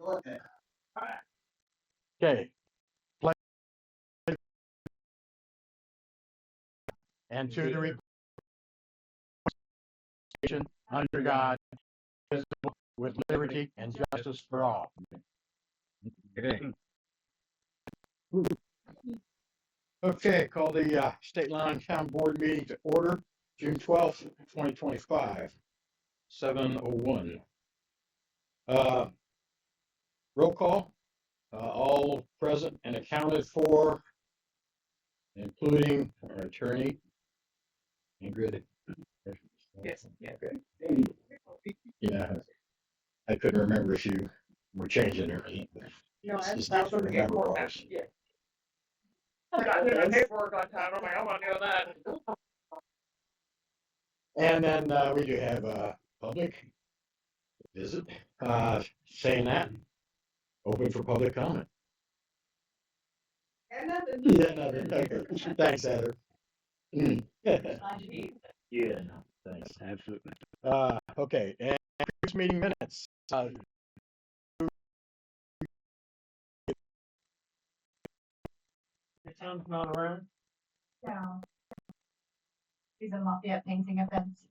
Okay. And to the Republic under God, with liberty and justice for all. Okay, call the State Line Town Board meeting to order, June 12th, 2025, 7:01. Roll call, all present and accounted for, including our attorney, Ingrid. Yes, yeah. Okay. Yeah, I couldn't remember if you were changing or anything. No, It's just that's different what number paperwork, bars. yeah. I got to do my paperwork on time, I'm like, I'm not doing that. And then we do have a public visit, saying that, open for public comment. And nothing. Yeah, nothing. Okay. Thanks, Heather. Yeah, no, thanks. Absolutely. Okay, and previous meeting minutes. Tom's not around? No. He's in Lafayette painting a fence.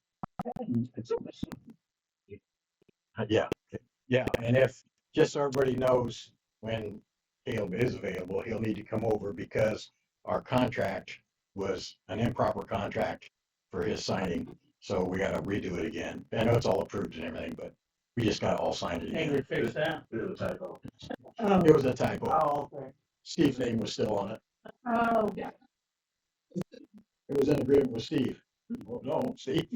Yeah, and if, just so everybody knows, when Caleb is available, he'll need to come over because our contract was an improper contract for his signing, so we gotta redo it again. I know it's all approved and everything, but we just gotta all sign it Hey, again. we fixed that? It was a typo. Oh, It was a typo. okay. Steve's name was still on it. Oh, yeah. It was in agreement with Steve. Well, no, Steve.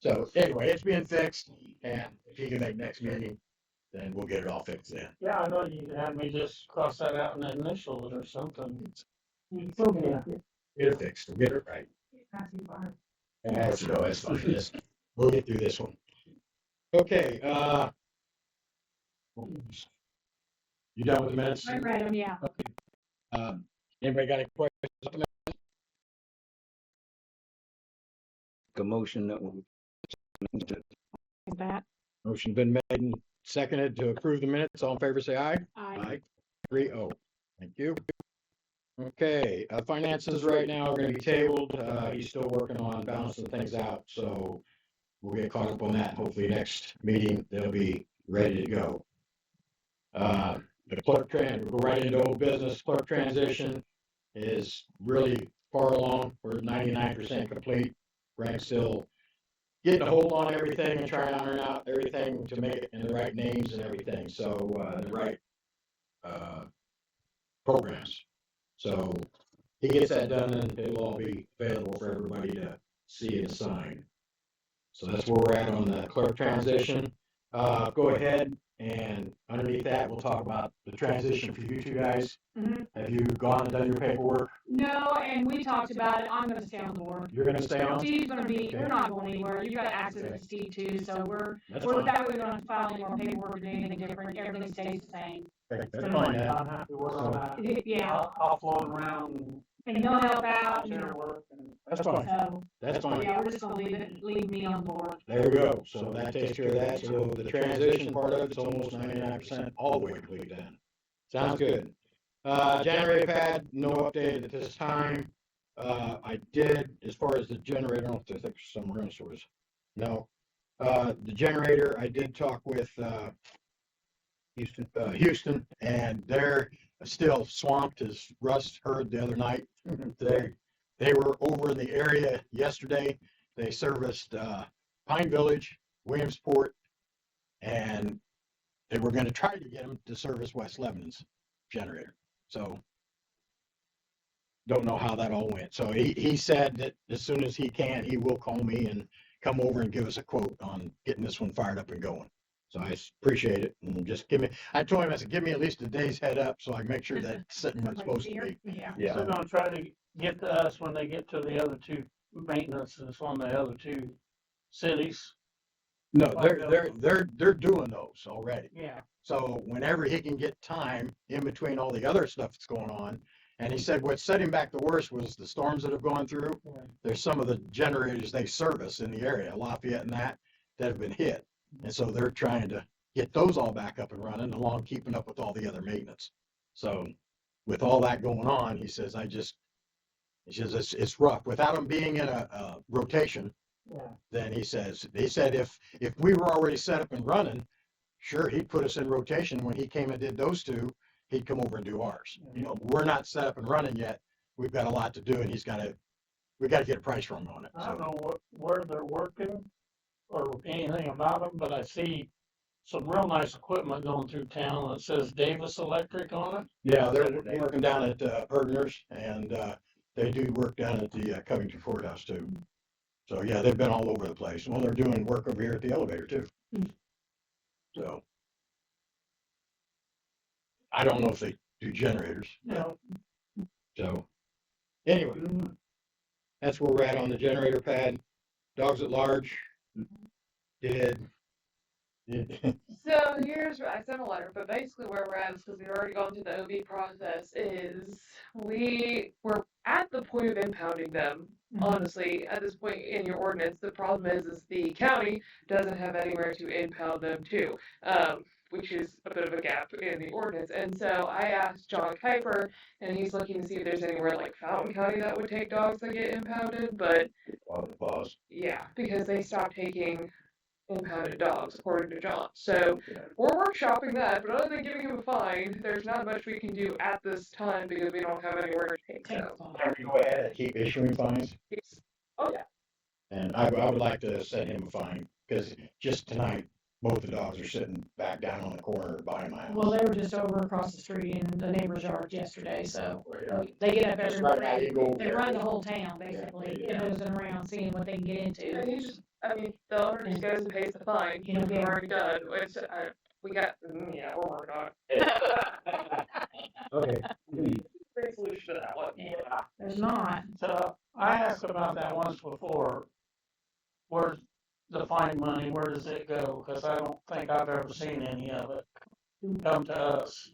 So anyway, it's being fixed, and if he can make next meeting, then we'll get it all fixed then. Yeah, I know you had me just cross that out and initial it or something. Yeah. Get it fixed, we'll get it right. Not too far. And that's fine. We'll get through this one. Okay, you done with the minutes? I read them, yeah. Anybody got any questions? about the minutes? A motion that will. That. Motion's been made and seconded to approve the minutes. All in favor, say aye. I. 3-0. Thank you. Okay, finances right now are gonna be tabled. He's still working on balancing things out, so we'll get caught up on that. Hopefully next meeting, they'll be ready to go. The clerk we'll go right into old business. Clerk transition is really far along. We're 99% complete. Frank's still getting a hold on everything and trying to iron out everything to make it in the right names and everything. So, the right, programs. So he gets that done and it'll all be available for everybody to see and sign. So that's where we're at on the clerk transition. Go ahead and underneath that, we'll talk about the transition for you two guys. Mhm. Have you gone and done your paperwork? No, and we talked about it. I'm gonna stay on the board. You're gonna stay on? Steve's gonna be, Okay. we're not going anywhere. You got access to Steve too, so That's we're, fine. that way we don't have to file any more paperwork or do anything different. Everything stays the same. Okay, that's fine. then. I'm happy with all that. Yeah, I'll float around and he'll help and out. share work and. That's fine. So, That's fine. yeah, we're just gonna leave me on board. There we go. So that takes care of that. So the transition part of it's almost 99% all the way complete then. Sounds good. Generator pad, no update at this time. I did, as far as the generator, I don't know if there's some room source. No. The generator, I did talk with, Houston, and they're still swamped, as Russ heard the other night. They were over in the area yesterday. They serviced Pine Village, Williamsport, and they were going to try to get them to service West Lebanon's generator. So don't know how that all went. So he said that as soon as he can, he will call me and come over and give us a quote on getting this one fired up and going. So I appreciate it, and just I told him, I said, give me at least a day's head up so I can make sure that it's sitting where it's supposed to be. Yeah. So they're gonna try to get to us when they get to the other two maintenances on the other two cities. No, they're doing those already. Yeah. So whenever he can get time in between all the other stuff that's going on, and he said what set him back the worst was the storms that have gone through. Yeah. There's some of the generators they service in the area, Lafayette and that have been hit. And so they're trying to get those all back up and running along keeping up with all the other maintenance. So with all that going on, he says, he says, it's rough without them being in a rotation. Yeah. Then he said if we were already set up and running, sure, he'd put us in rotation. When he came and did those two, he'd come over and do ours. You know, we're not set up and running yet. We've got a lot to do, and we got to get a price from him on it. I don't So, know where they're working or anything about them, but I see some real nice equipment going through town that says Davis Electric on it. yeah, they're working down at Erdner's, and they do work down at the Covington Courthouse too. So yeah, they've been all over the place. Well, they're doing work over here at the elevator too. So I don't know if they do generators. You know, So anyway, that's where we're at on the generator pad. Dogs at large. Did. So here's, I sent a letter, but basically where we're at is because we've already gone through the OB process is we were at the point of impounding them. Honestly, at this point in your ordinance, the problem is the county doesn't have anywhere to impound them to, which is a bit of a gap in the ordinance. And so I asked John Kuiper, and he's looking to see if there's anywhere like Fountain County that would take dogs that get impounded, but Pause. yeah, because they stopped taking impounded dogs, according to John. So we're workshopping that, but other than giving him a fine, there's not much we can do at this time because we don't have anywhere to take them. Can we go ahead and keep issuing fines? Oh yeah. And I would like to set him a fine, because just tonight, both the dogs are sitting back down on the corner behind my house. Well, they were just over across the street in the neighbor's yard yesterday, so they get up every Right now, you go morning. over They there. run the whole town, basically, Yeah. nosing around, seeing what they can get And into. he just, I mean, the owner just goes and pays the fine. You know, We're already done. It's, we got, yeah, we're working on it. Okay. Great solution to that one. Yeah. There's not. so I asked about that once before. Where's the fine money? Where does it go? Because I don't think I've ever seen any of it come to us.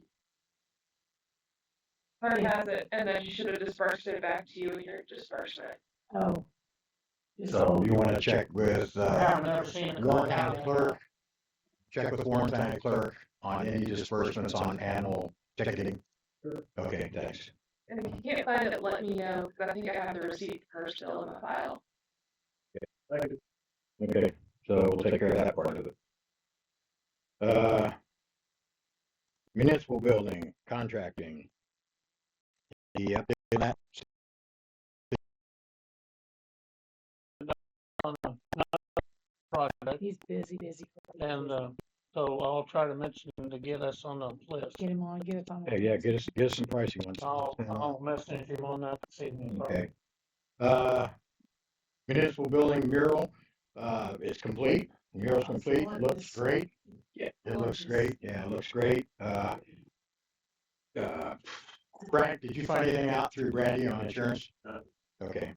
Already has it, and then you should have dispersed it back to you in your disbursement. Oh. Just- So you wanna check with, I've never seen it. Warren County Clerk? Check with Warren County Clerk on any disbursements on animal ticketing? Okay, thanks. And if you can't find it, let me know, because I think I have the receipt for her still in my file. Okay, so we'll take care of that part of it. Municipal building, contracting. The update on that? On another project, He's busy. and so I'll try to mention him to get us on the list. Get him on, get it on. Yeah, get us some pricing ones. I'll message him on that this evening. Okay. Municipal building mural, it's complete. Mural's complete, looks great. Yeah. It looks great, yeah, it looks great. Brad, did you find anything out through Brandy on insurance? Okay,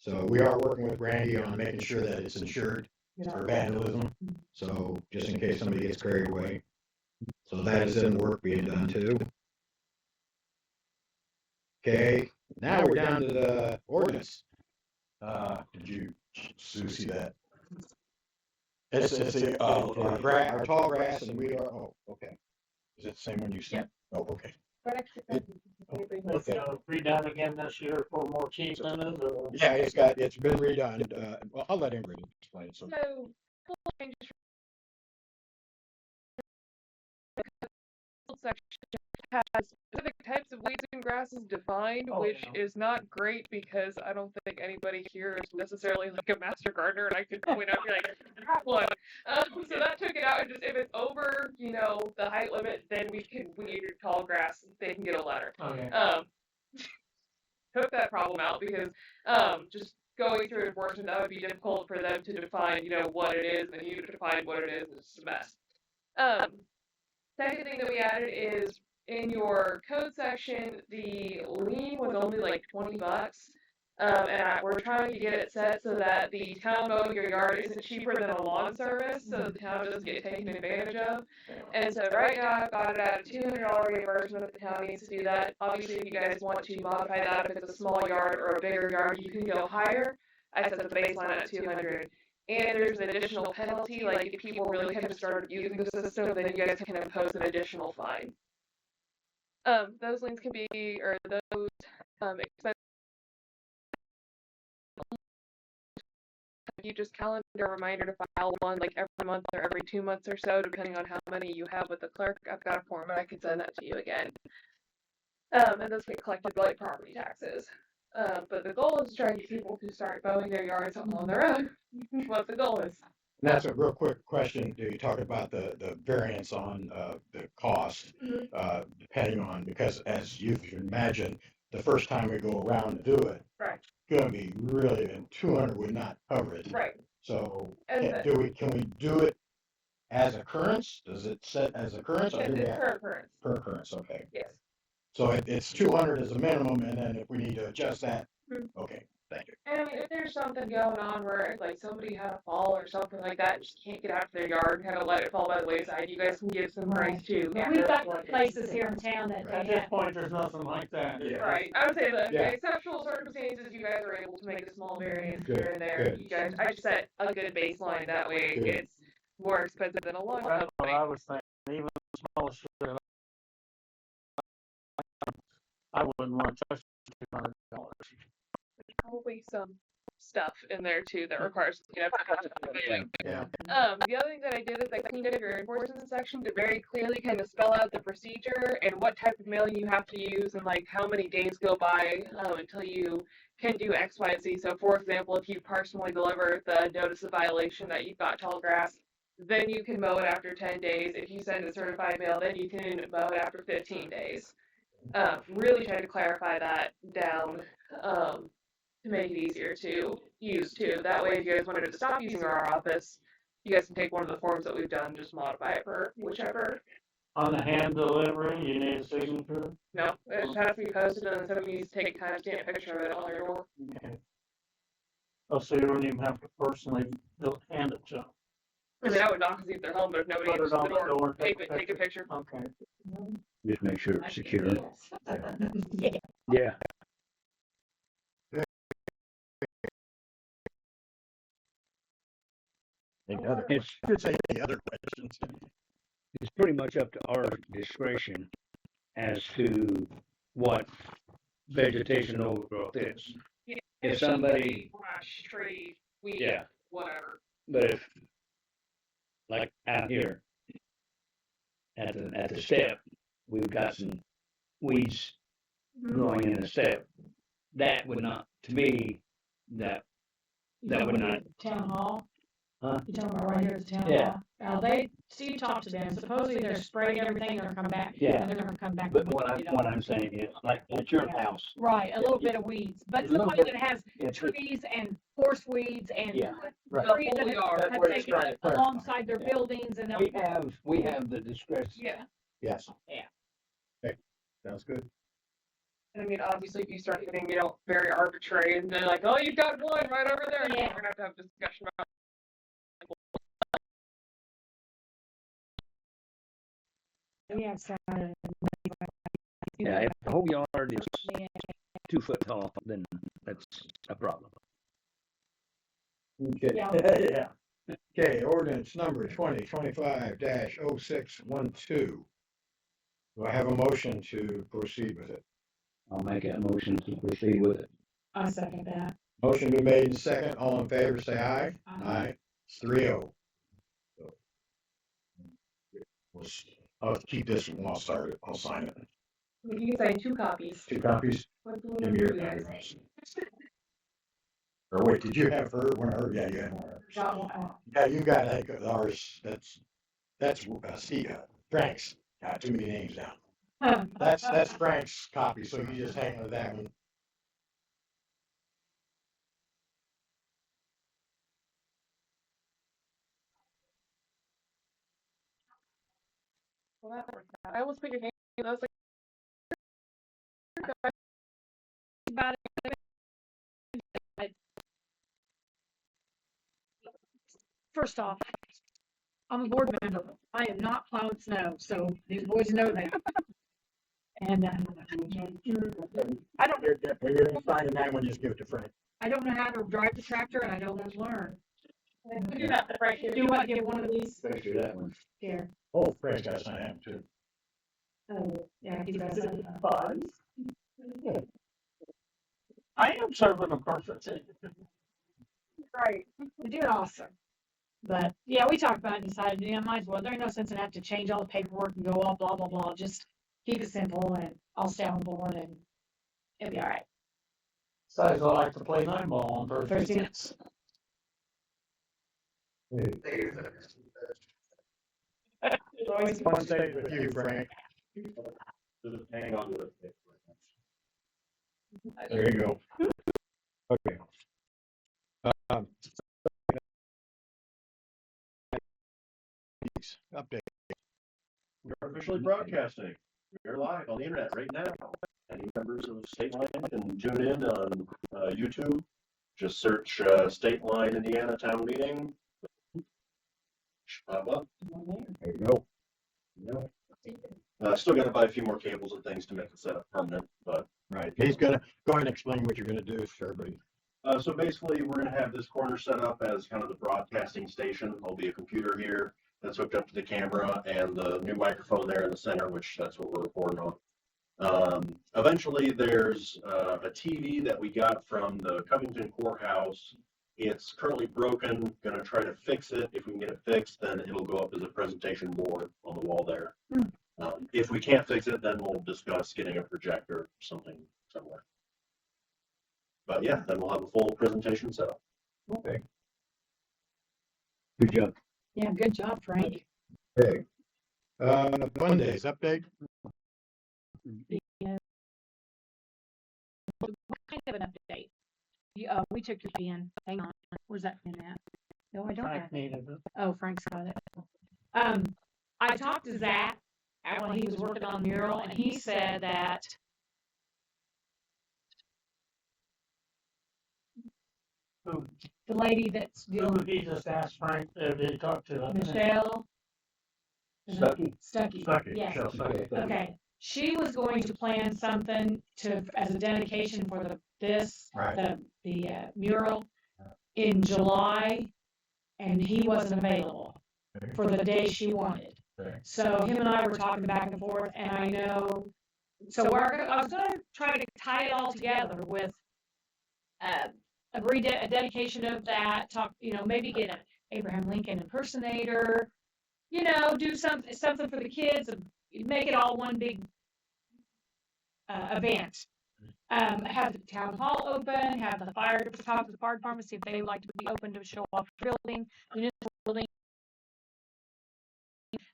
so we are working with Brandy on making sure that it's insured for vandalism, so just in case somebody gets carried away. So that is in work being done too. Okay, now we're down to the ordinance. Did you, Sue, see that? It's the, our tall grass and we are, oh, okay. Is it the same one you sent? Oh, okay. It's redone again this year for more cheap than it, or? Yeah, it's been redone. Well, I'll let Ingrid explain it. So, So, full changes section has specific types of weeds and grasses defined, Oh, which yeah. is not great because I don't think anybody here is necessarily like a master gardener, and I could point out, be like, I have one. So that took it out, and just if it's over, the height limit, then we can weed or tall grass, they can get a letter. Okay. Took that problem out because just going through enforcement, that would be difficult for them to define, what it is, and you to define what it is, it's just a mess. Second thing that we added is in your code section, the lien was only like $20. We're trying to get it set so that the town mowing your yard isn't cheaper than a lawn service, so the town doesn't get taken advantage of. And so right now I've got it at a $200 reimbursement if the town needs to do that. Obviously, if you guys want to modify that, if it's a small yard or a bigger yard, you can go higher. I set the baseline at $200. and there's an additional penalty, like if people really kind of start abusing the system, then you guys can impose an additional fine. Those liens can be, or those expenses, you just calendar a reminder to file one like every month or every 2 months or so, depending on how many you have with the clerk. I've got a form and I can send that to you again. And those get collected like property taxes. But the goal is to try to get people to start mowing their yards on their own. What the goal is. And that's a real quick question. Do you talk about the variance on the cost, depending on, because as you can imagine, the first time we go around to do it, Right. gonna be really, and 200 would not cover it. Right. So And can we do it as occurrence? Does it set as occurrence? Or do we it's have- per occurrence. Per occurrence, okay. Yes. So it's 200 as a minimum, and then if we need to adjust that, Mhm. okay, thank you. And I mean, if there's something going on where like somebody had a fall or something like that, and just can't get out of their yard, kind of let it fall by the wayside, you guys can give some grace too. But we've got places here in town that At they this have. point, there's nothing like that. Yeah. Right. I would say that Yeah. in exceptional circumstances, you guys are able to make a small variance Good, here and there. good. You guys, I just set a good baseline that way. Good. It's more expensive than a long That's what I company. was thinking, even the smallest shit. I wouldn't want to touch $200. Probably some stuff in there too that requires Yeah. Yeah. the other thing that I did is I cleaned up your enforcement section to very clearly kind of spell out the procedure and what type of mailing you have to use and like how many days go by until you can do X, Y, and Z. So for example, if you personally deliver the notice of violation that you've got tall grass, then you can mow it after 10 days. If you send a certified mail, then you can mow it after 15 days. Really trying to clarify that down to make it easier to use too. That way, if you guys wanted to stop using our office, you guys can take one of the forms that we've done, just modify it for whichever. On the hand delivery, you need a signature. No, it just has to be posted and then somebody needs to take a timestamp picture of it on their door. Okay. Oh, so you don't even have to personally hand it to them. I mean, I would knock and see if they're home, but if nobody Put answers it the on the door, door, take a picture. Okay. Just make sure it's secure. Yeah. Yeah. Any other It's, Could say any other questions. it's pretty much up to our discretion as to what vegetation overgrowth is. Yeah, If somebody, brush, tree, weed, yeah, whatever. but if, like out here, at the step, we've got some weeds growing in the step. That would not, to me, that would not, Town hall? Huh? You talking about right here at the town Yeah. hall? Now Steve talked to them, supposedly they're spraying everything, they're gonna come back. Yeah. And they're gonna come back. but with what it, I'm saying is, like at your house, Right, a little bit of weeds, but A little somebody bit. that has it's, trees and horse weeds and yeah, right. trees The whole that yard. have That's what it's taken trying to up clarify. alongside their Yeah. buildings and. we have the discretion. Yeah. Yes. Yeah. Okay, sounds good. And I mean, obviously, if you start getting, very arbitrary and they're like, oh, you've got one right over there, Yeah. we're gonna have a discussion about. Yeah, so. Yeah, if the whole yard is 2 foot tall, then that's a problem. Okay. Yeah. Yeah. Okay, ordinance number 2025-0612. Do I have a motion to proceed with it? I'll make that motion to proceed with it. I second that. Motion been made and second. All in favor, say aye. Aye. It's 3-0. I'll keep this one. I'll start it. I'll sign it. You can sign 2 copies. 2 copies. What do Give me your copy. Or wait, did you have her? One of her? Yeah, you had one of hers. Yeah, you got, I think, ours. That's Steve, Frank's. Got too many names now. That's Frank's copy, so you just hang with that one. Well, that worked out. I almost put your name. I was like, First off, I'm a board member. I am not plowing snow, so these boys know that. And, I don't, You're signing that one, just give it to Frank. I don't know how to drive the tractor and I don't want to learn. Do that, right here. Do you want to give one of these Especially that one. here? Oh, Frank's got to sign that too. Oh, yeah, he's got some. Bugs. I am serving a purpose. Right, you're doing awesome. But, yeah, we talked about it and decided, yeah, might as well, there's no sense in having to change all the paperwork and go all blah, blah, blah, just keep it simple and I'll stay on board and it'll be all right. Besides, I like to play nine ball on Thursday Thursday. nights. It's always Fun staying with you, Frank. Hang on to it. There you go. Okay. Update. We're officially broadcasting. We're live on the internet right now. Any members of State Line can tune in on YouTube. Just search State Line Indiana Town Meeting. Should pop up. There you go. Still got to buy a few more cables and things to make the setup permanent, but Right. He's gonna go ahead and explain what you're gonna do for everybody. so basically we're going to have this corner set up as kind of the broadcasting station. There'll be a computer here that's hooked up to the camera and the new microphone there in the center, which that's what we're recording on. Eventually there's a TV that we got from the Covington Courthouse. It's currently broken, gonna try to fix it. If we can get it fixed, then it'll go up as a presentation board on the wall there. If we can't fix it, then we'll discuss getting a projector or something somewhere. But yeah, then we'll have a full presentation set up. Okay. Good job. Yeah, good job, Frank. Okay. Fun days update. Kind of an update. We took your pen. Hang on. Where's that pen at? No, I don't have Frank it. needed it. Oh, Frank's got it. I talked to Zach when he was working on the mural, and he said that Who, the lady that's who doing would he just asked Frank, did he talk to? Michelle. Stuckey? Stuckey. Stuckey, Yes. Michelle Stuckey. Okay. She was going to plan something as a dedication for the mural in July, and he wasn't available Okay. for the day she wanted. Okay. So him and I were talking back and forth, and I know, so I was gonna try to tie it all together with a dedication of that, maybe get an Abraham Lincoln impersonator, do something for the kids, make it all one big event. Have the town hall open, have the talk to the fire department, see if they would like to be open to show off the building, municipal building.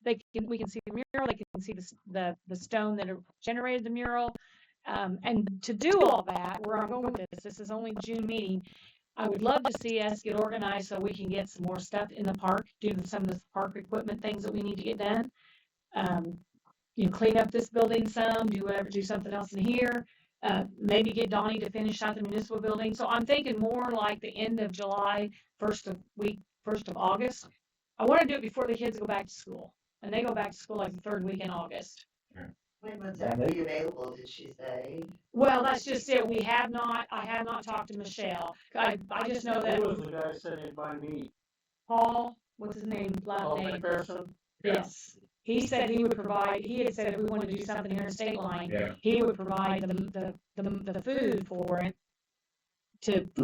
We can see the mural, they can see the stone that generated the mural. And to do all that, where I'm going with this is only June meeting. I would love to see us get organized so we can get some more stuff in the park, do some of the park equipment things that we need to get done. Clean up this building some, do something else in here. Maybe get Donnie to finish out the municipal building. So I'm thinking more like the end of July, 1st of August. I want to do it before the kids go back to school. And they go back to school like the third week in August. When was that be available, did she say? Well, that's just it. I have not talked to Michelle. I just know that Who was the guy sitting by me? Paul, what's his name, last Paul name? McPherson? Yes. He said he had said if we wanted to do something here in State Line, Yeah. he would provide the food for it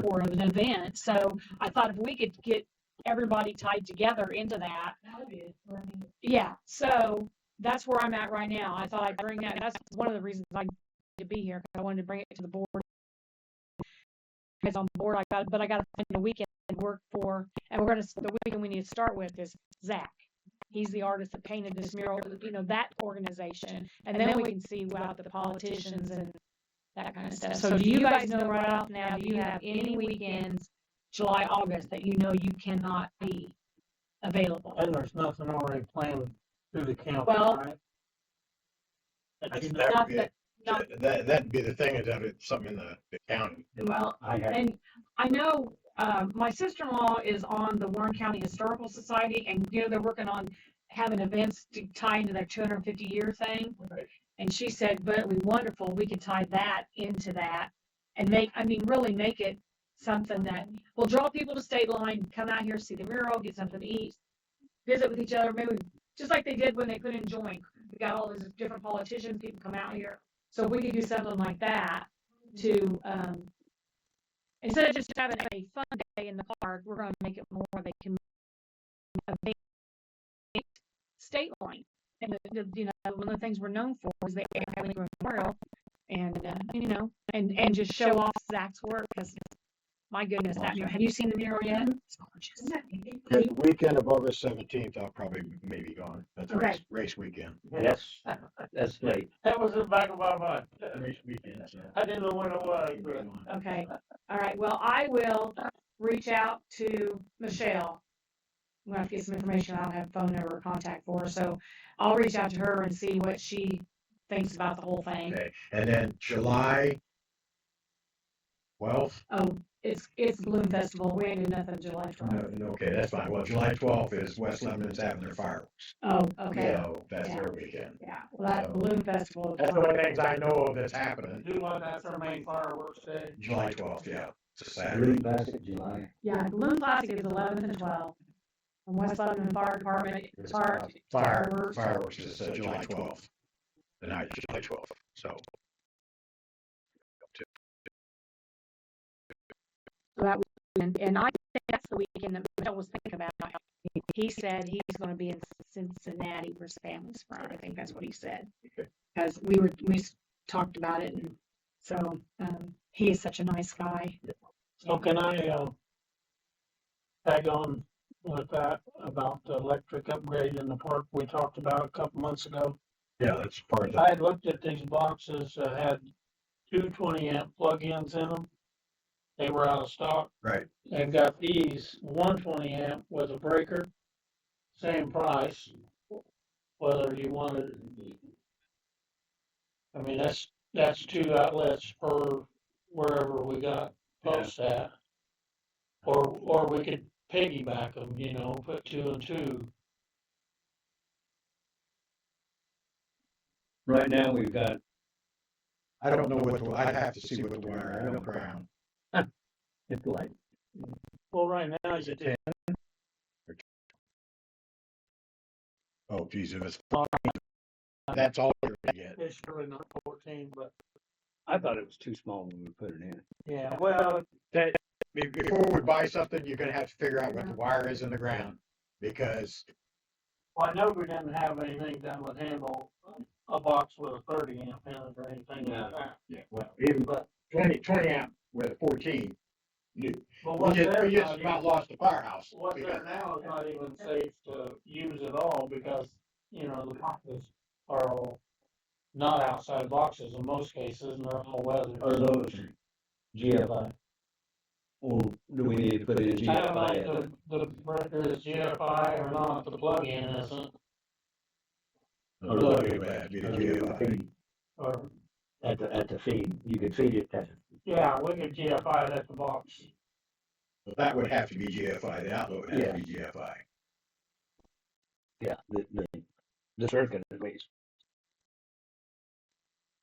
for an event. So I thought if we could get everybody tied together into that. That would be it. Yeah, so that's where I'm at right now. I thought I'd bring that. That's one of the reasons I wanted to be here. I wanted to bring it to the board. Guys on board, I got to find a weekend to work for, and the weekend we need to start with is Zach. He's the artist that painted this mural, that organization, and then we can see about the politicians and that kind of stuff. So do you guys know right off now, do you have any weekends, July, August, that you cannot be available? And there's nothing already planned through the county, Well, right? I think Not that would that- be, that'd be the thing, is that it's something in the county. Well, I have, and I know, my sister-in-law is on the Warren County Historical Society, and, they're working on having events to tie into their 250-year thing. Right. And she said, but it'd be wonderful, we could tie that into that and really make it something that will draw people to State Line, come out here, see the mural, get something to eat, visit with each other, maybe just like they did when they couldn't join. We got all these different politicians, people come out here. So if we could do something like that to, instead of just having a fun day in the park, we're gonna make it more they can State Line. And you know, one of the things we're known for is the Abraham Lincoln Memorial, and you know, and just show off Zach's work because my goodness, that mural. Have you seen the mural yet? It's gorgeous. The weekend of August 17th, I'll probably maybe gone. That's Okay. race weekend. That's late. That was in the back of my mind. Race weekend, so. I didn't know when it was, but. Okay. All right. Well, I will reach out to Michelle. I'm gonna have to get some information. I don't have a phone number or contact for her, so I'll reach out to her and see what she thinks about the whole thing. Okay, and then July 12th? Oh, it's Bloom Festival. We ain't do nothing July 12th. No, okay, that's fine. Well, July 12th is West Lebanon's having their fireworks. Oh, okay. So that's their weekend. Yeah. Well, that Bloom Festival. That's the only things I know of that's happening. Do like that's our main fireworks day. July 12th, yeah. It's a Saturday. July. Yeah, Bloom Classic is 11th and 12th. And West Lebanon Fire Department, Fireworks is July 12th. The night, July 12th, so. that weekend, and I think that's the weekend that Michelle was thinking about. He said he's gonna be in Cincinnati for his family's front. I think that's what he said. Okay. Because we talked about it, and so, he is such a nice guy. So can I, tag on with that about the electric upgrade in the park we talked about a couple months ago? Yeah, that's part of I had looked at these boxes that had two 20-amp plug-ins in them. They were out of stock. Right. They've got these 120-amp with a breaker, same price. Whether you wanted, I mean, that's two outlets per wherever we got posts at. Or we could piggyback them, you know, put 2 and 2. Right now, we've got, I don't know I'd have to see what the wire on the ground. it's like, Well, right now is it 10? Oh, geez, if it's 14, that's all you're gonna get. It's really not 14, but I thought it was too small when we put it in. yeah, well, Before we buy something, you're gonna have to figure out what the wire is in the ground, because I know we didn't have anything that would handle a box with a 30-amp in it or anything like that. yeah, well, even But 20 amp with a 14 but we what's there just not about even, lost the firehouse. what's there now is not even safe to use at all because, you know, the boxes are all not outside boxes in most cases and they're all weathered. Are those GFI? Or do we need to put in I don't know GFI? if the breaker is GFI or not, the plug-in isn't, The plug-in would have to be the GFI. or, At the feed, you could feed it at. yeah, we could GFI it at the box. But that would have to be GFI, the outlet would have to be GFI. Yeah, the circuit at least.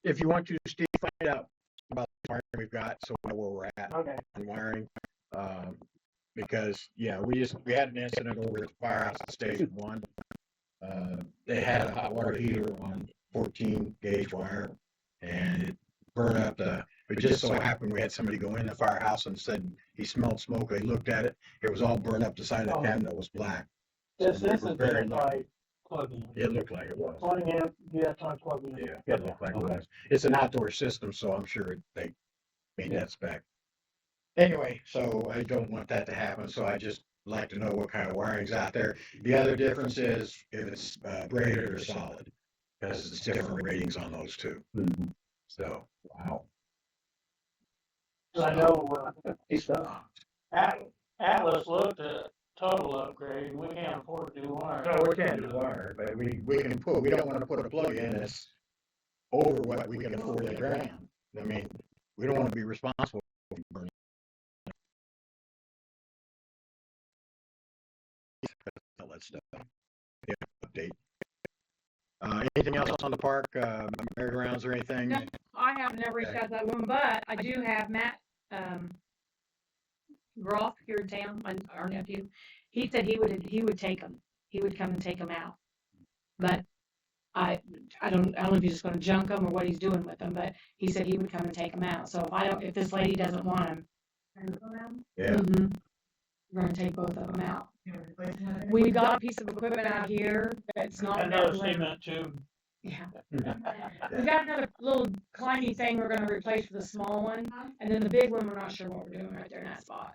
If you want to, Steve, find out about the wiring we've got, so we know where we're at Okay. on wiring. Because, yeah, we had an incident over at the firehouse at Station 1. They had a hot water heater on 14 gauge wire, and it burned up it just so happened we had somebody go in the firehouse and said he smelled smoke. They looked at it. It was all burned up the side of the cabinet. Was black. This So we were isn't very GFI plug-in. It looked like it was. 20 amp GFI plug-in. Yeah, it looked like it was. It's an outdoor system, so I'm sure they made that spec. Anyway, so I don't want that to happen, so I just like to know what kind of wiring's out there. The other difference is if it's braided or solid, because it's different ratings on those two. So, wow. I know, It's Atlas looked at total upgrade, and we can't afford to do wire. No, we can't do wire, but we don't want to put a plug in that's over what we can afford to ground. I mean, we don't want to be responsible for burning all that stuff. Yeah, update. Anything else on the park, merry-go-rounds or anything? No, I have never reached out to that woman, but I do have Matt, Groff here in town, our nephew, he said he would take them. He would come and take them out. But I don't know if he's just gonna junk them or what he's doing with them, but he said he would come and take them out. So if this lady doesn't want them. Yeah. We're gonna take both of them out. We've got a piece of equipment out here that's not. Another that- cement tube. Yeah. We got another little climbing thing we're gonna replace with a small one, and then the big one, we're not sure what we're doing right there in that spot.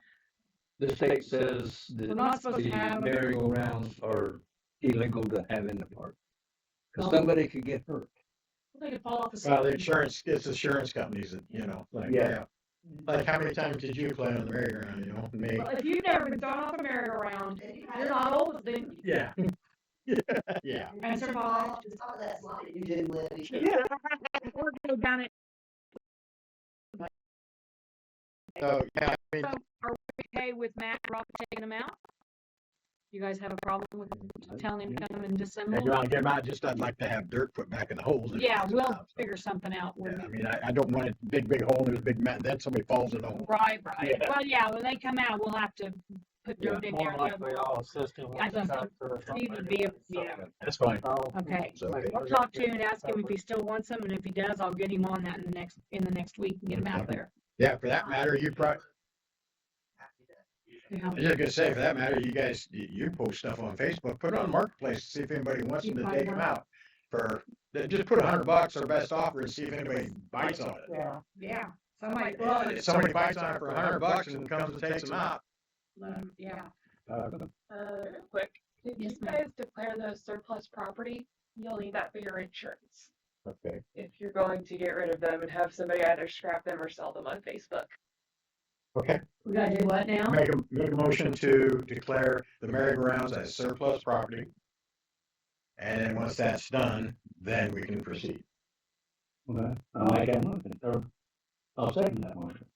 The state says We're that not supposed to the have them. merry-go-rounds are illegal to have in the park. Cause Oh. somebody could get hurt. They could fall off the. Well, the side. insurance, it's insurance companies that, like, yeah. Like, how many times did you play on the merry-go-round, Me? Well, if you've never been thrown off a merry-go-round, you're not old, then. Yeah. Yeah. And survived. Some of that slide you did with. Or go down it. So, yeah, I mean, So are we okay with Matt Rock taking them out? You guys have a problem with telling him to come and disassemble? if you wanna get them out, just I'd like to have dirt put back in the holes. Yeah, we'll figure something out with Yeah, I it. mean, I don't want it big hole, and there's a big mat, then somebody falls in the hole. Right. Yeah. Well, yeah, when they come out, we'll have to put dirt in there. I'll assist him I don't think Steve would be, yeah, That's fine. okay. So, I'll talk to him and ask him if he still wants them, and if he does, I'll get him on that in the next week and get him out there. yeah, for that matter, you probably, Yeah. I was just gonna say, for that matter, you guys, you post stuff on Facebook, put it on Marketplace, see if anybody wants them to take them out. Just put $100, our best offer, and see if anybody bites on it. Yeah, somebody, If somebody bites on it for $100 and comes and takes them out, yeah. Real quick, if you Yes, ma'am. guys declare those surplus property, you'll need that for your insurance. okay. If you're going to get rid of them and have somebody either scrap them or sell them on Facebook. Okay, We gotta do what now? make a motion to declare the merry-go-rounds as surplus property. And then once that's done, then we can proceed. Okay, I'll make that motion, or I'll second that motion.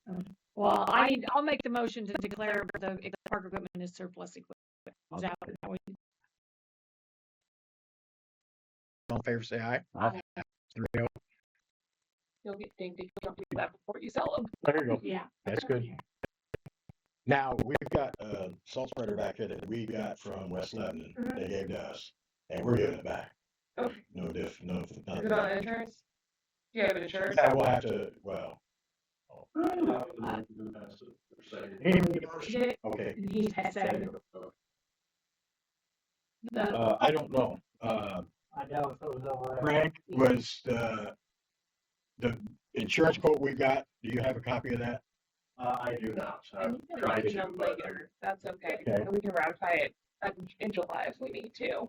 Well, I'll make the motion to declare the park equipment as surplus equipment. Is that what we? All in favor, say aye. Aye. 3-0. You'll get dinged if you don't do that before you sell them. There you go. Yeah. That's good. Now, we've got a salt spreader back here that we got from West Lebanon, they gave to us, and we're giving it back. Okay. No Is it on insurance? Do you have insurance? Yeah, we'll have to, well. Okay, He had said. The, I don't know, I doubt if it was over. Frank, was the insurance quote we got, do you have a copy of that? I do not. And you can let me know later. That's okay. Okay. And we can ratify it in July if we need to.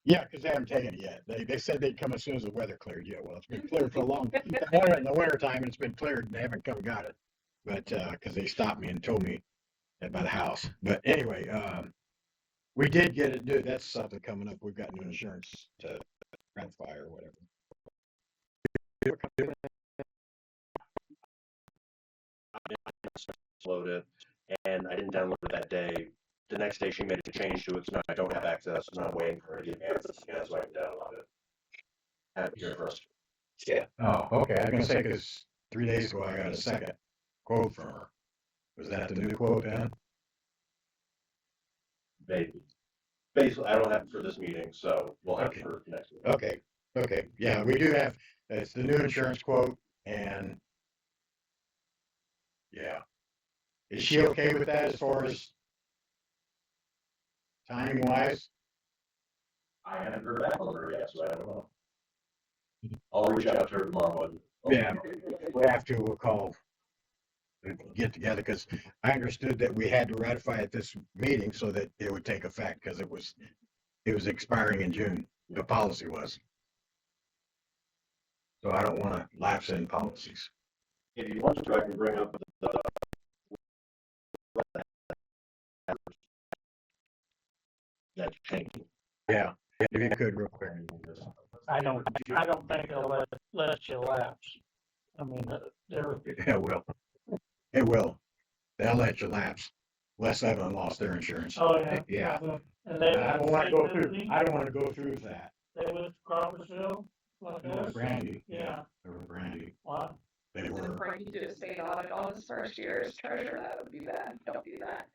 Yeah, cause they haven't taken it yet, they said they'd come as soon as the weather cleared, yeah, well, it's been cleared for a long, in the winter time, and it's been cleared, and they haven't come and got it. But, cause they stopped me and told me about the house, but anyway, we did get it, dude, that's something coming up, we've got new insurance to ratify or whatever. Loaded, and I didn't download it that day. The next day she made a change to it, so now I don't have access, so I'm waiting for her to give me access again, so I can download it. Have it here first. Yeah. Oh, okay, I was gonna say, cause 3 days ago I got a second quote from her. Was that the new quote then? Maybe. Basically, I don't have it for this meeting, so we'll have it for next week. Okay, yeah, we do have, it's the new insurance quote and. Yeah. Is she okay with that as far as timing wise? I haven't heard back from her yet, so I don't know. I'll reach out to her tomorrow and. Yeah. We have to, we'll call. Get together, cause I understood that we had to ratify at this meeting so that it would take effect, cause it was expiring in June, the policy was. So I don't wanna lapse in policies. If you want to, I can bring up the. That's changing. Yeah, if you could real quick. I don't think they'll let you lapse. I mean, they're, It will. It will. They'll let you lapse. West Lebanon lost their insurance. oh, yeah. Yeah. And they. I don't wanna go through, I don't wanna go through that. They went to Crawfordsville, like They were us. Brandy. Yeah. They were Brandy. Wow. They or- Frankie do a state audit on his first year as treasurer, that would be bad, don't do that.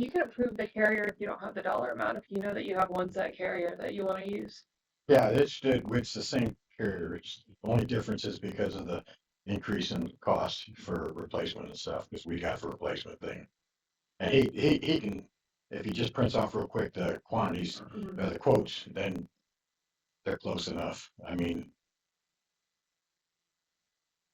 You can approve the carrier if you don't have the dollar amount, if you know that you have one set carrier that you wanna use. Yeah, it's the same carrier. It's the only difference is because of the increase in cost for replacement and stuff, because we got the replacement thing. And he can, if he just prints off real quick the quantities, the quotes, then they're close enough. I mean,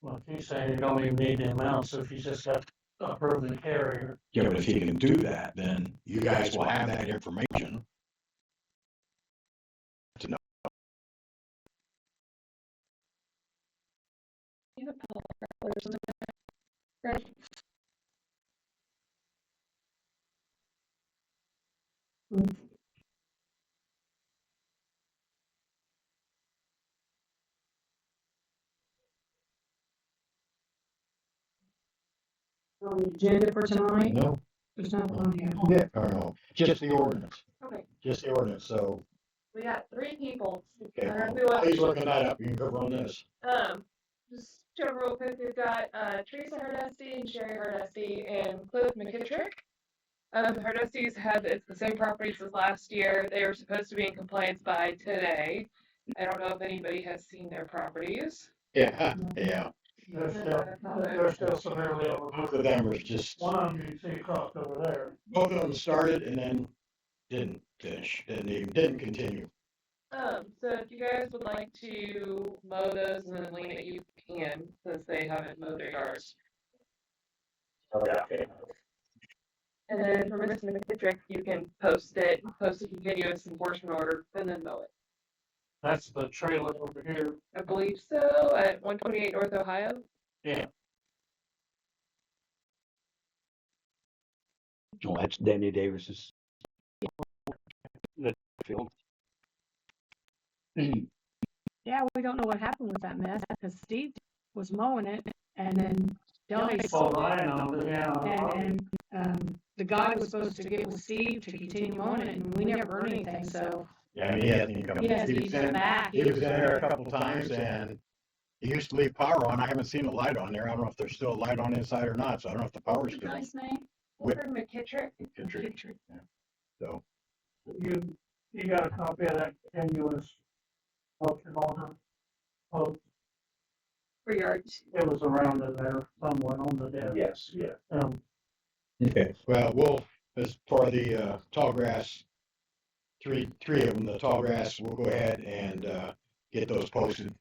Well, if you say you don't even need the amounts, if you just got to approve the carrier. yeah, but if he can do that, then you guys will have that information. On the agenda for tonight, No, there's nothing on here. yeah, or no, just the ordinance, Okay, just the ordinance, so, we got 3 people. okay, I don't know if we while want- he's looking that up, you can cover on this. Just jump real quick, we've got, Teresa Hardesty and Sherry Hardesty and Cliff McKittrick. The Hardestys it's the same properties as last year, they were supposed to be in compliance by today. I don't know if anybody has seen their properties. Yeah, yeah, They're still severely over. both of them are just, One of them you see crossed over there. both of them started and then didn't finish, didn't continue. So if you guys would like to mow those and then lean it, you can, since they haven't mowed their yards. And then for Mr. McKittrick, you can post a continuous enforcement order and then mow it. That's the trailer over here. I believe so, at 128 North Ohio. Yeah. Well, that's Danny Davis's. The field. Yeah, we don't know what happened with that mess, because Steve was mowing it, and then Delby Oh, sold it. Ryan owned it, yeah. And the guy was supposed to get with Steve to continue mowing it, and we never heard anything, so. Yeah, I mean, he hasn't even come. He hasn't he was even in- back. He was in there a couple times and he used to leave power on. I haven't seen a light on there. I don't know if there's still a light on inside or not, so I don't know if the power's still. Nice name. Clifford McKittrick. Contribute. Yeah. So, You got a copy of that continuous motion order? Oh, For yards. it was around in there somewhere on the desk. Yes. Yeah. okay, well, as for the, tall grass, three of them, the tall grass, we'll go ahead and, get those posted.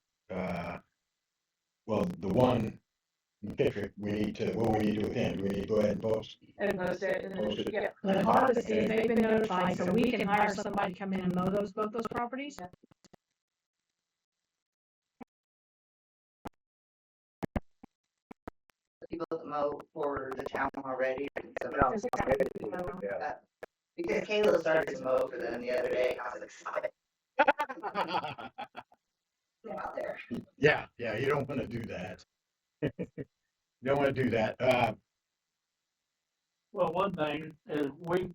Well, the one, McKittrick, we need to with him? Do we need to go ahead and post? And post it, and Post then, it. yeah. The harvest is, they've been notified, so we can hire somebody to come in and mow both those properties. People that mow for the town already. So- Yeah. Because Kayla started to mow for them the other day, and I was like, stop it, get out there. Yeah, you don't wanna do that. You don't wanna do that. Well, one thing is we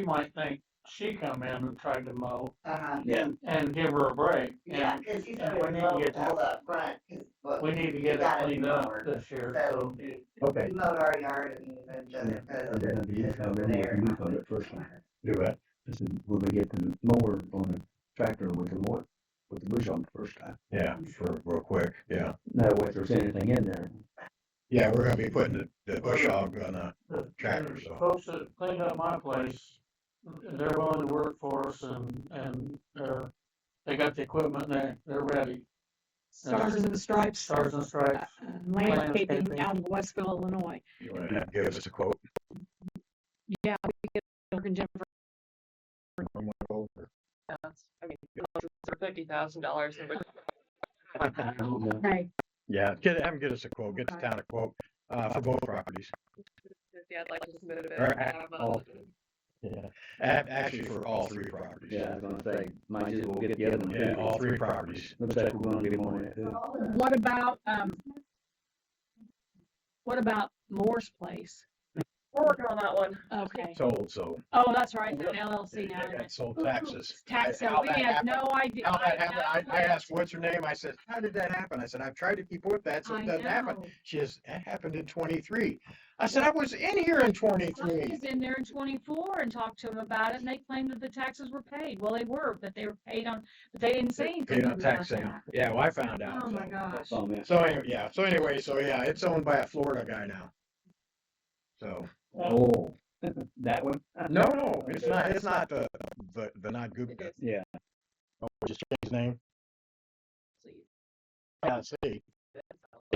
might think she come in and tried to mow Yeah. and give her a break. Yeah, And cause he's and we already need to mowed get that- all up front, cause what, we need to get got it it cleaned up mowed. this year, So- so. Okay. we mowed our yard and just because there. Do that. This is when we get the mower on the tractor, we can mow it with the bush on the first time. Yeah, for real quick, yeah. That way, if there's anything in there. Yeah, we're gonna be putting the bush hog on a The tractor, so. folks that cleaned up my place, they're willing to work for us and they got the equipment, they're ready. Stars and Stripes. Stars and Stripes. Landscaping out of Westville, Illinois. You wanna give us a quote? Yeah, we get working Jennifer. I mean, for $50,000. Hey, Yeah, have them get us a quote, get the town a quote, for both properties. Yeah, I'd like to submit a bid. Or Yeah, actually for all three properties. Yeah, I was gonna say, might as well get the other one. too. Yeah, all three properties. Looks like we're gonna be more in it too. what about Moore's Place? We're working on that one. Okay. sold, so Oh, that's right, they're an LLC now. they got sold taxes. Tax, How we that had happened- no idea. How that happened, I know. asked, what's her name? I said, how did that happen? I said, I've tried to keep with that, so I it doesn't happen. know. She says, that happened in 23. I said, I was in here in I 23. was in there in 24 and talked to them about it, and they claimed that the taxes were paid. Well, they were, but they were paid on, but they didn't say anything Paid on about tax sale. that. Yeah, well, I found out. Oh my so. gosh. Oh, man. So anyway, yeah, it's owned by a Florida guy now. So, Oh, that one? no, it's not the not Gupta. Yeah. Oh, just change his name. Yeah, see.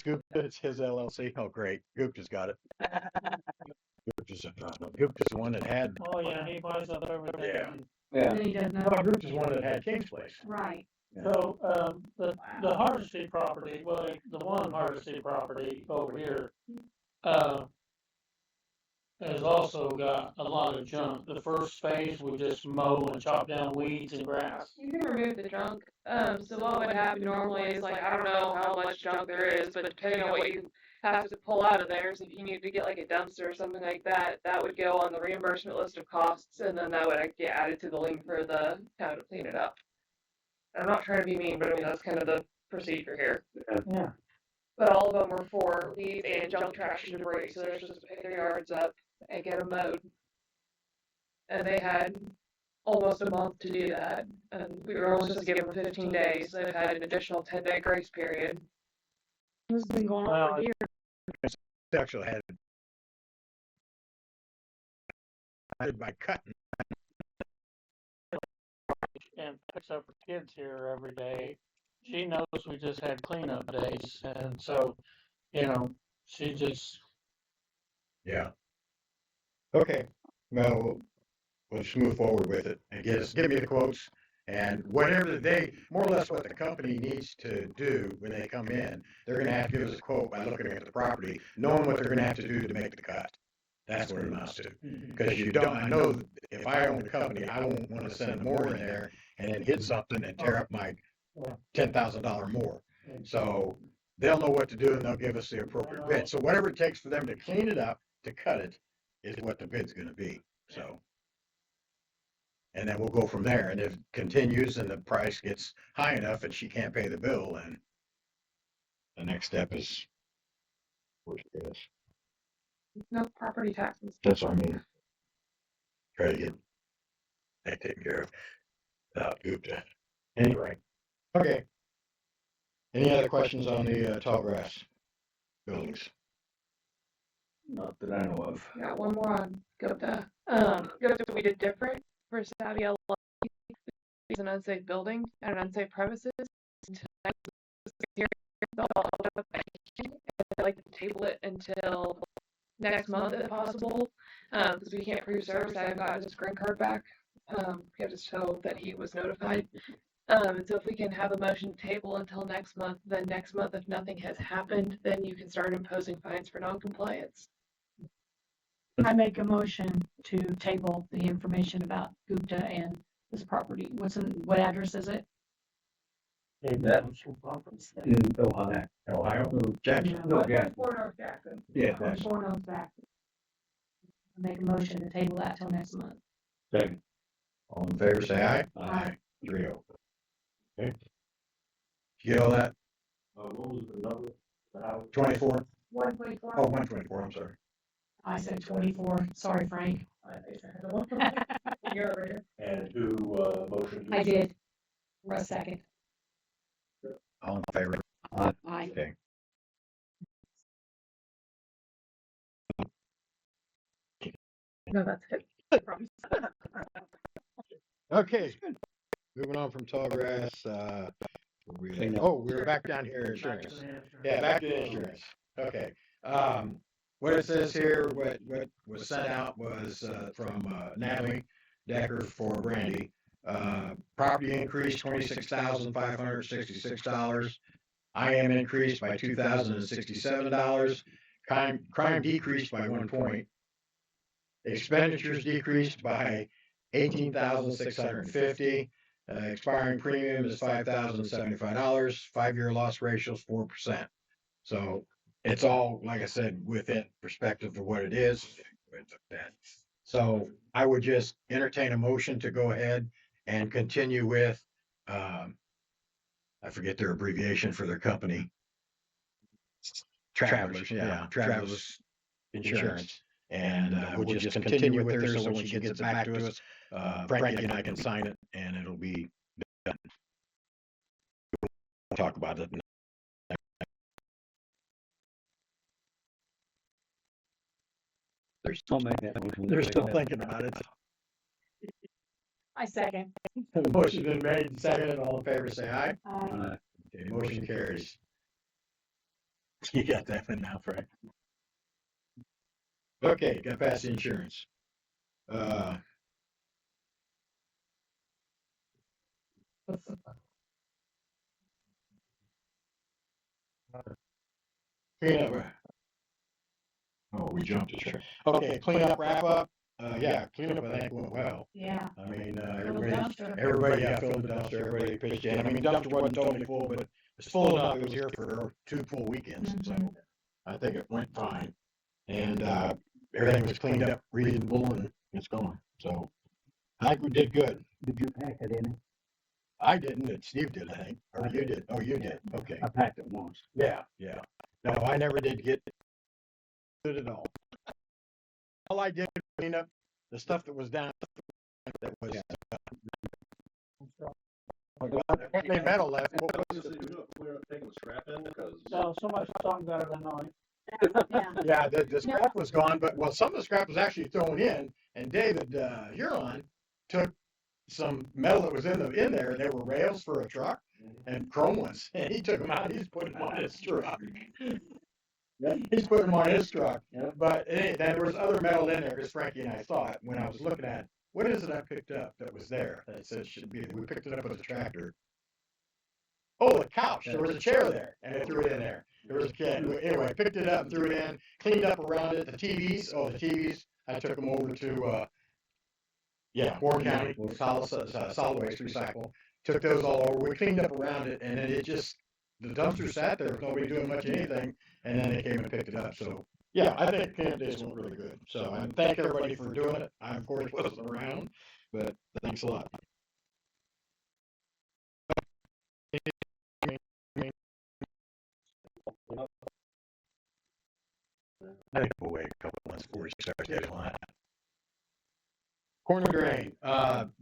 Gupta, it's his LLC. Oh, great. Gupta's got it. Gupta's the one that had, Oh, yeah, he buys up everything. Yeah. Yeah. Then he does well, not. Gupta's the one that had King's Place. Right. So, the Hardesty property, well, the one Hardesty property over here, has also got a lot of junk. The first phase, we just mow and chop down weeds and grass. You can remove the junk. So what would happen normally is like, I don't know how much junk there is, but depending on what you have to pull out of there, so if you need to get like a dumpster or something like that, that would go on the reimbursement list of costs, and then that would get added to the lien for the town to clean it up. I'm not trying to be mean, but I mean, that's kind of the procedure here. Yeah. But all of them were for weeds and junk trash and debris, so they're supposed to pick their yards up and get them mowed. And they had almost a month to do that, and we were only supposed to give them 15 days, so they've had an additional 10-day grace period. This has been going on Well, for years. They actually had by cutting. And picks up her kids here every day. She knows we just had cleanup days, and so, she just, Yeah. Okay, well, we'll just move forward with it and give me the quotes and whatever more or less what the company needs to do when they come in, they're gonna have to give us a quote by looking at the property, knowing what they're gonna have to do to make the cut. That's what it amounts to. Because I know that if I own the company, I won't wanna send more in there and then hit something and tear up my $10,000 more. So they'll know what to do and they'll give us the appropriate bid. So whatever it takes for them to clean it up, to cut it, is what the bid's gonna be, so. And then we'll go from there, and if it continues and the price gets high enough and she can't pay the bill, then the next step is, which is, No property taxes. that's what I mean. Try to get that taken care of, without Gupta. Anyway, okay. Any other questions on the tall grass buildings? Not that I know of. Got one more on Gupta. Gupta we did different for Savvy LLC. It's an unsafe building and an unsafe premises. I'd like to table it until next month if possible, because we can't prove service. I haven't gotten his green card back. We have to show that he was notified. And so if we can have a motion table until next month, then next month, if nothing has happened, then you can start imposing fines for non-compliance. I make a motion to table the information about Gupta and this property. What address is it? That in Ohio. Ohio? Jackson? No, yeah. Fort North Jackson. Yeah. On 4 North Jackson. I make a motion to table that till next month. Second. All in favor, say aye. Aye. 3-0. Okay. You get all that? What was the number? 24? 124. Oh, 124, I'm sorry. I said 24. Sorry, Frank. And who, motion? I did. For a second. All in favor? Aye. Okay. No, that's it. Okay. Moving on from tall grass, we were back down here, insurance. Yeah, back to insurance. Okay. What it says here, what was sent out was, from, Natalie Decker for Brandy. Property increased $26,566. IM increased by $2,067. Crime decreased by 1 point. Expenditures decreased by $18,650. Expiring premium is $5,075. 5-year loss ratio is 4%. So it's all, like I said, within perspective of what it is. with that. So I would just entertain a motion to go ahead and continue with, I forget their abbreviation for their company. Travelers, yeah, Travelers Insurance. And we'll just continue with her, so when she gets it back to us, Frankie and I can sign it and it'll be done. We'll talk about it. I'll make that motion. They're still thinking about it. I second. The motion's been made and seconded. All in favor, say aye. Uh, Okay, motion carries. You got that one now, Frank. Okay, got past the insurance. Cleanup. Oh, we jumped a track. Okay, cleanup wrap up. Yeah, cleanup I think went well. Yeah. I mean, Little everybody, dumpster. everybody, yeah, filled the dumpster, everybody pitched in. I mean, the dumpster wasn't totally full, but it's full enough. It was here for 2 full weekends, so I think it went fine. And, everything was cleaned up, reasonable, and it's gone. So I think we did good. Did you pack it in? I didn't, and Steve did, I think. Or you did. Oh, you did. Okay. I packed it once. Yeah, yeah. No, I never did get it at all. All I did was clean up the stuff that was down, that was, any metal left. What was it? Taking the scrap in, because. So somebody's talking better than I. Yeah. Yeah, the scrap was gone, but, well, some of the scrap was actually thrown in, and David, Huron took some metal that was in there, and they were rails for a truck, and chrome ones, and he took them out, he's putting them on his truck. He's putting them on his truck, but there was other metal in there, because Frankie and I saw it when I was looking at, what is it I picked up that was there, that said should be, we picked it up with a tractor. Oh, a couch, there was a chair there, and I threw it in there. There was a kid, anyway, I picked it up and threw it in, cleaned up around it, the TVs, I took them over to, Warren County, solid waste recycle, took those all over, we cleaned up around it, and then it just, the dumpster sat there, nobody doing much anything, and then they came and picked it up, so, yeah, I think cleanup days went really good, so, and thank everybody for doing it, I of course wasn't around, but thanks a lot. I think we'll wait a couple months before we start getting line. Corner drain,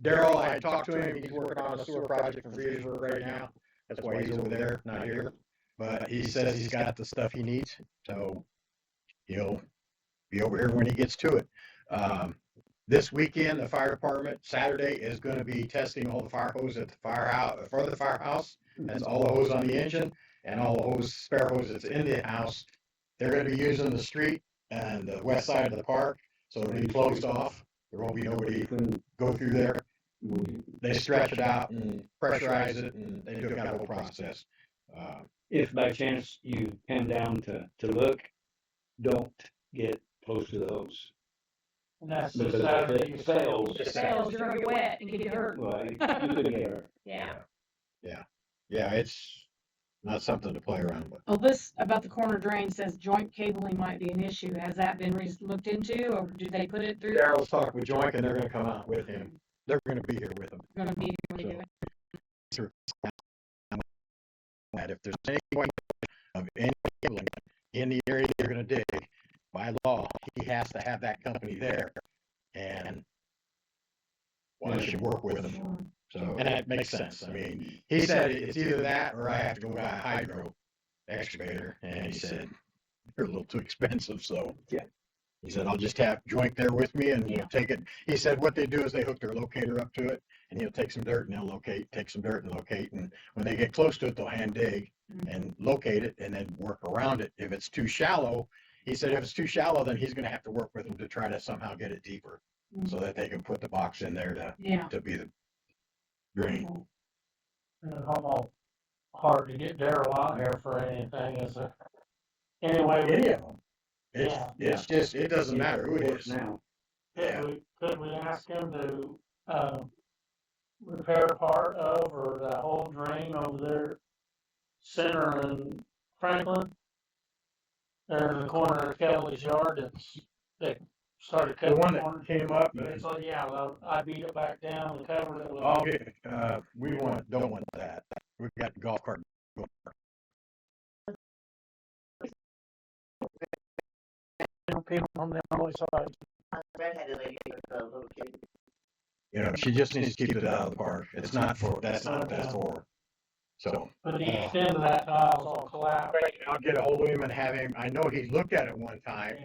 Daryl, I talked to him, he's working on a sewer project in Freersburg right now, that's why he's over there, not here. But he says he's got the stuff he needs, so he'll be over here when he gets to it. This weekend, the fire department, Saturday, is gonna be testing all the fire hoses at the firehouse, for the firehouse. That's all the hose on the engine and all the hose, spare hose that's in the house. They're gonna be using the street and the west side of the park, so it'll be closed off. There won't be nobody go through there. They stretch it out and pressurize it, and they do a whole process. If by chance you come down to look, don't get close to those. And that's the Because Saturday you the sales. Sales, you're gonna get wet and get hurt. Well, you could get hurt. Yeah. Yeah, it's not something to play around with. Well, this about the corner drain says joint cabling might be an issue. Has that been looked into, or did they put it through? Daryl's talked with Joink, and they're gonna come out with him. They're gonna be here with him. Gonna be when they do it. That if there's any point of any cabling in the area they're gonna dig, by law, he has to have that company there. And one should work with them. So, and that makes sense. I mean, he said it's either that or I have to go buy a hydro excavator. And he said, they're a little too expensive, so. Yeah. He said, I'll just have Joink there with me and Yeah. we'll take it. He said what they do is they hook their locator up to it and he'll take some dirt and they'll locate, take some dirt and locate. And when they get close to it, they'll hand dig and locate it and then work around it. If it's too shallow, he said if it's too shallow, then he's gonna have to work with them to try to somehow get it deeper so that they can put the box in there Yeah. to be the drain. And it's almost hard to get Daryl out here for anything, is it? Anyway, Any of them. Yeah. It's just, it doesn't matter who it is. Now, could we ask him to, repair part of, or that whole drain over there, Center and Franklin? There's the corner of Kelly's yard, they started The cutting one corners. that came up, But it's like, yeah, well, I beat it back down and covered it with. okay, don't want that. We've got golf cart. People on the other side. Redheaded lady with the little kid. You know, she just needs to keep it out of the park. It's not for, that's not what that's for. So. But the extent of that tile's all collapsed. I'll get a hold of him and have him, I know he's looked at it one time.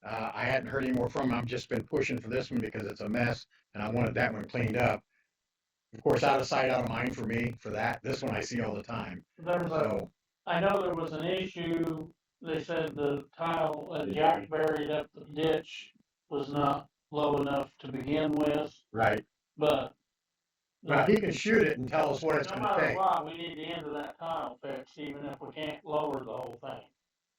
I hadn't heard any more from him. I've just been pushing for this one because it's a mess and I wanted that one cleaned up. Of course, out of sight, out of mind for me for that. This one I see all the time. There's a, So, I know there was an issue, they said the tile that Jack buried up the ditch was not low enough to begin with, right. but. Now he can shoot it and tell us what it's No gonna matter take. what, we need the end of that tile fixed, even if we can't lower the whole thing.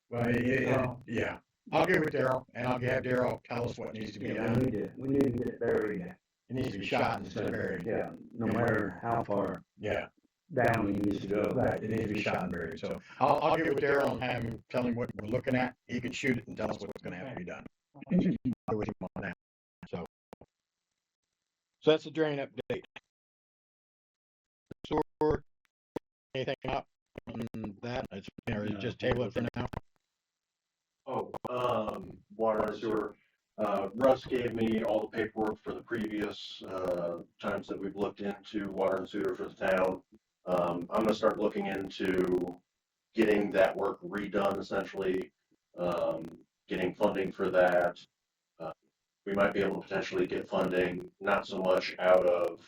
Well, yeah. I'll get with Daryl and I'll have Daryl tell us what needs to be Yeah, done. we need to get it buried. It needs to be shot instead of buried. Yeah, no matter how far Yeah, down he needs to go. right. It needs to be shot and buried. So I'll get with Daryl and have him tell him what we're looking at. He can shoot it and tell us what's gonna have to be done. I'll go with him on that. So that's the drain update. Sewer, anything up on that? It's, or is just table it for now? Water and sewer. Russ gave me all the paperwork for the previous, times that we've looked into water and sewer for the town. I'm gonna start looking into getting that work redone essentially, getting funding for that. We might be able to potentially get funding, not so much out of,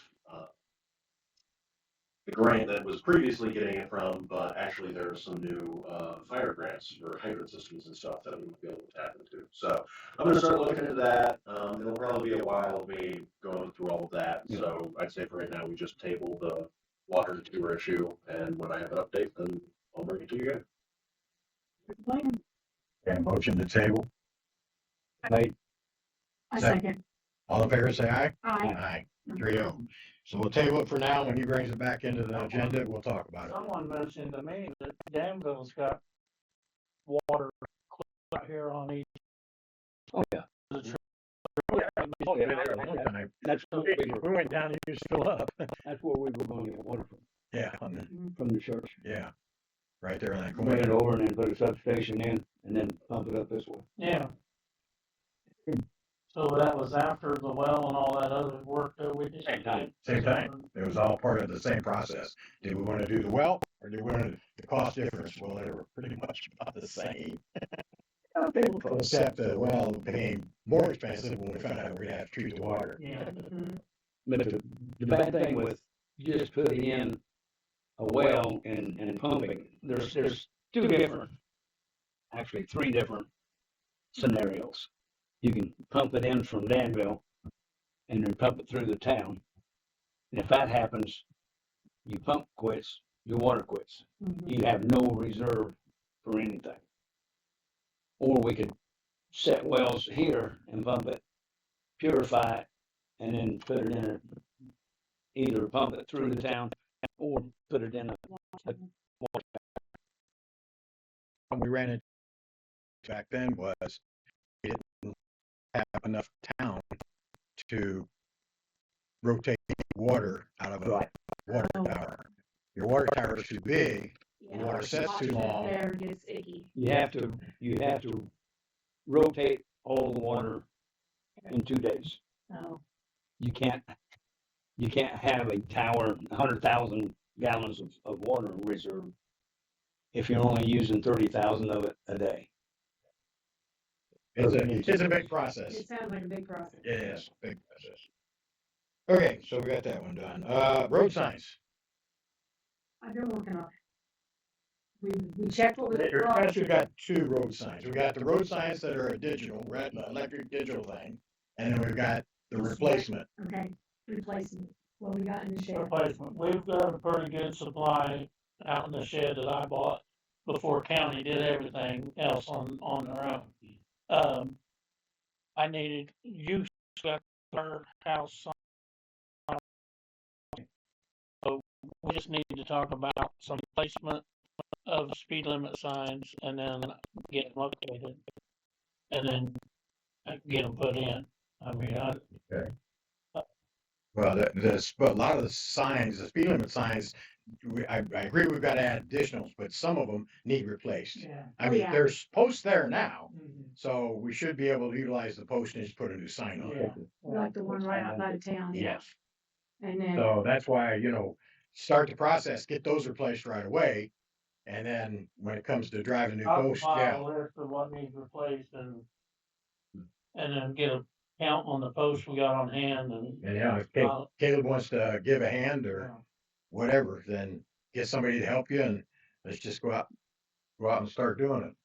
the grant that was previously getting it from, but actually there are some new fire grants for hydrant systems and stuff that we might be able to tap into. So I'm gonna start looking into that. It'll probably be a while of me going through all of that. Yeah. So I'd say for right now, we just table the water and sewer issue, and when I have an update, then I'll bring it to you guys. Okay, motion to table. Right, I Second. second. All in favor, say aye. Aye. Aye. 3-0. So we'll table it for now. When he brings it back into the agenda, we'll talk about it. Someone mentioned to me that Danville's got water out here on each. oh, yeah. Oh, yeah. That's where We went down and used to fill up. that's where we were going to get water Yeah, from the church. yeah. Right there in that Bring it corner. over and then put a substation in and then pump it up this way. Yeah. So that was after the well and all that other work that we did. Same time. Same time. It was all part of the same process. Did we want to do the well or did we want to, the cost difference? Well, they were pretty much about the same. Except the well became more expensive when we found out we'd have to treat the water. Yeah. But the bad thing with just putting in a well and pumping, there's two different, actually three different scenarios. You can pump it in from Danville and then pump it through the town. And if that happens, your pump quits, your water quits. You have no reserve for anything. Or we could set wells here and pump it, purify it, and then put it in a, either pump it through the town or put it in a water. What we ran into back then was we didn't have enough town to rotate water out of a Right. water tower. Your water tower is too big, the water sets too long. There gets icky. You have to rotate all the water in 2 days. Oh, You can't have a tower, 100,000 gallons of water reserve if you're only using 30,000 of it a day. It's a big process. it sounds like a big process. It is, big process. Okay, so we got that one done. Road signs. I've been working on it. We checked what was. Actually, we got two road signs. We got the road signs that are a digital, red, electric digital thing. And then we've got the replacement. Okay, replacement, what we got in the shed. Replacement. We've got a pretty good supply out in the shed that I bought before county did everything else on their own. I needed, you got our house. So we just need to talk about some placement of speed limit signs and then get them located. And then get them put in. I mean, Well, but a lot of the signs, the speed limit signs, I agree we've got to add additionals, but some of them need replaced. yeah. I Oh, mean, yeah. there's posts there now, Mhm. so we should be able to utilize the post and just put a new sign on it. Yeah. Like the one right outside of town. Yes. And then, So that's why, start the process, get those replaced right away. And then when it comes to driving a new I'll post, compile yeah. a list of what needs replaced and then get a count on the posts we got on hand and. And yeah, if Uh, Caleb wants to give a hand or yeah. whatever, then get somebody to help you and let's just go out and start doing it.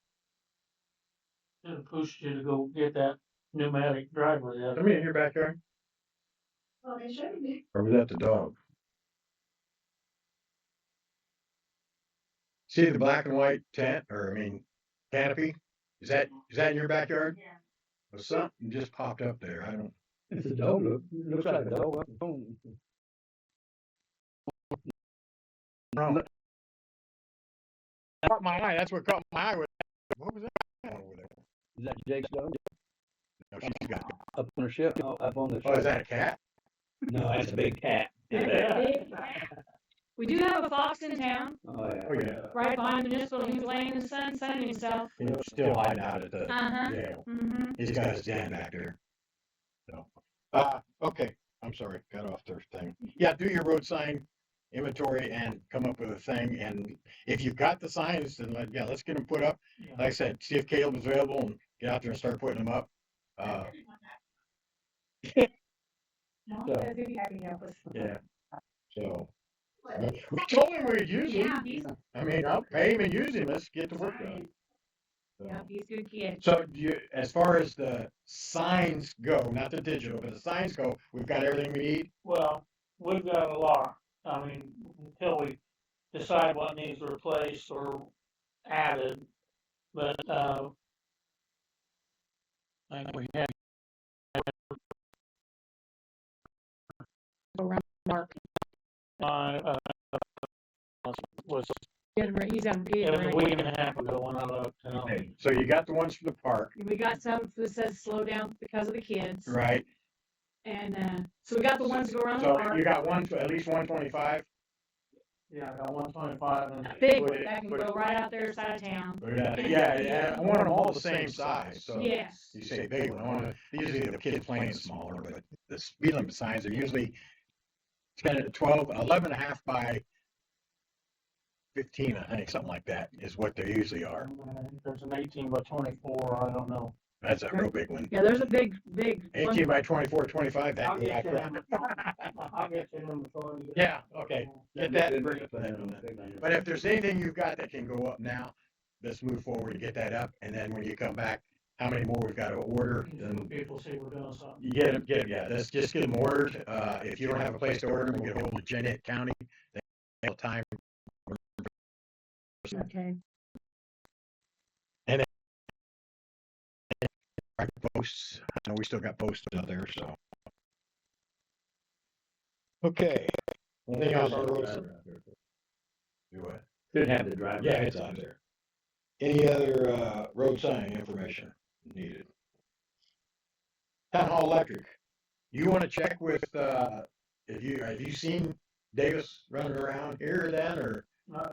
It'll push you to go get that pneumatic driver yet. Come in your backyard. Well, they showed me. Or was that the dog? See the black and white tent, canopy? Is that in your backyard? Yeah. Well, something just popped up there. I don't. It's a dog, looks like a dog. know. Caught my eye. That's what caught my eye. What was that over there? Is that Jake's dog? No, she's got. Up on the shelf, up on the Oh, is shelf. that a cat? No, that's a big cat. we do have a fox in town, Oh, yeah. Oh, yeah. right behind the municipal, he was laying in the sun, sunning himself. Still hiding out at the Uh-huh. jail. Mm-hmm. He's got his den back there. So, okay. I'm sorry, got off their thing. Yeah, do your road sign inventory and come up with a thing. And if you've got the signs, then let's get them put up. Yeah. Like I said, see if Caleb is available and get out there and start putting them up. No, So- he'd be happy to help us. Yeah. So What? we told him we'd use him. Yeah, he's, I'll pay him and use him. Let's get the work done. So- yeah, he's a good kid. So as far as the signs go, not the digital, but the signs go, we've got everything we need. Well, we've got a lot. I mean, until we decide what needs replaced or added, but, I think we have. Around Mark. Was, He's on, it was a week and a half ago when I looked, you know. Okay, so you got the ones for the park, We got some that says slow down because of the kids. right? And, so we got the ones that go around the So park. you got at least 125. Yeah, I got 125 and. Big put one, it- that can put go right out there side of town. Yeah, I want them all the same size, so. Yes. You say big one, usually the kids playing smaller, but the speed limit signs are usually 11 and a half by 15, I think, something like that is what they usually are. There's an 18 by 24, I don't know. That's a real big one. Yeah, there's a big one. 18 by 24, 25, that I'll goes get back you around. them. I'll get you them before you. Yeah, okay. Get that and bring it to them. But if there's anything you've got that can go up now, let's move forward and get that up. And then when you come back, how many more we've got to order, then People see we're doing something. you get them, yeah, let's just get them ordered. If you don't have a place to order them, get a hold of Gwinnett County. They have time. Okay. Posts. I know we still got posts out there, so. Okay. Anything else on the road? Do what? Should have the driver. Yeah, it's out there. Any other, road sign information needed? Town Hall Electric. You wanna check with, have you seen Davis running around here then, or?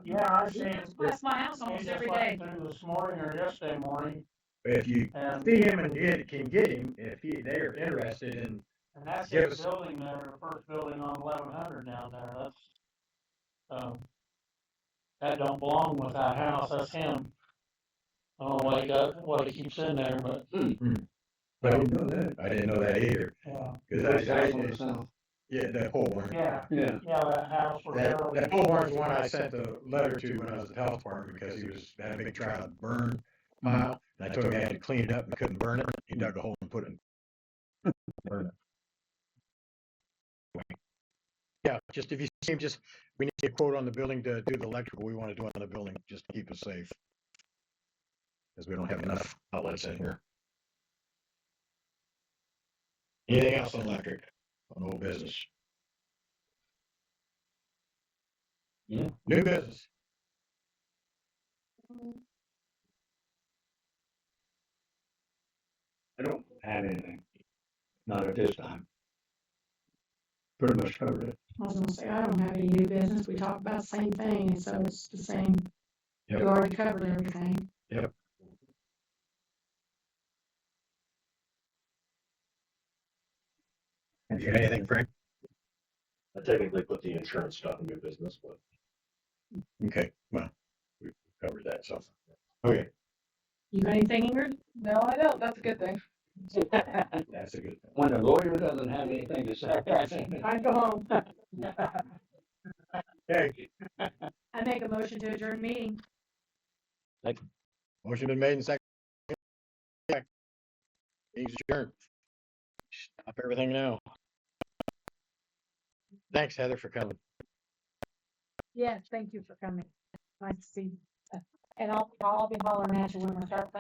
Yeah, I seen. That's my house almost every day. This morning or yesterday morning, If you and, see him and can get him, if they are interested in, and that's Give his us- building there, the first building on 1100 down there, that don't belong with that house, that's him. I don't know what he keeps in there, but, but I didn't know that either. yeah. 'Cause yeah, that whole one. Yeah, Yeah. yeah, that house where Harold. That whole one's one I sent the letter to when I was at the health department because he had a big trial of burn pile. And I told him I had to clean it up and couldn't burn it. He dug a hole and put it in. Burn it. Yeah, just if you see him, we need a quote on the building to do the electrical we want to do on the building, just to keep us safe. Because we don't have enough outlets in here. Anything else on electric, on old business? Yeah. New business. I don't have anything. Not at this time. Pretty much covered it. I was gonna say, I don't have any new business. We talked about the same thing, and so it's the same. Yep. You already covered everything. You got anything, Frank? I technically put the insurance stuff in new business, but Okay, well, we covered that, so. Okay, You got anything, Ingrid? No, I don't. That's a good thing. that's a good thing. When the lawyer doesn't have anything to say. I'd go home. Okay, I make a motion to adjourn meeting. motion been made and second. Meeting's adjourned. Stop everything now. Thanks, Heather, for coming. Yes, thank you for coming. Nice to see you. And I'll be hollering at you when we start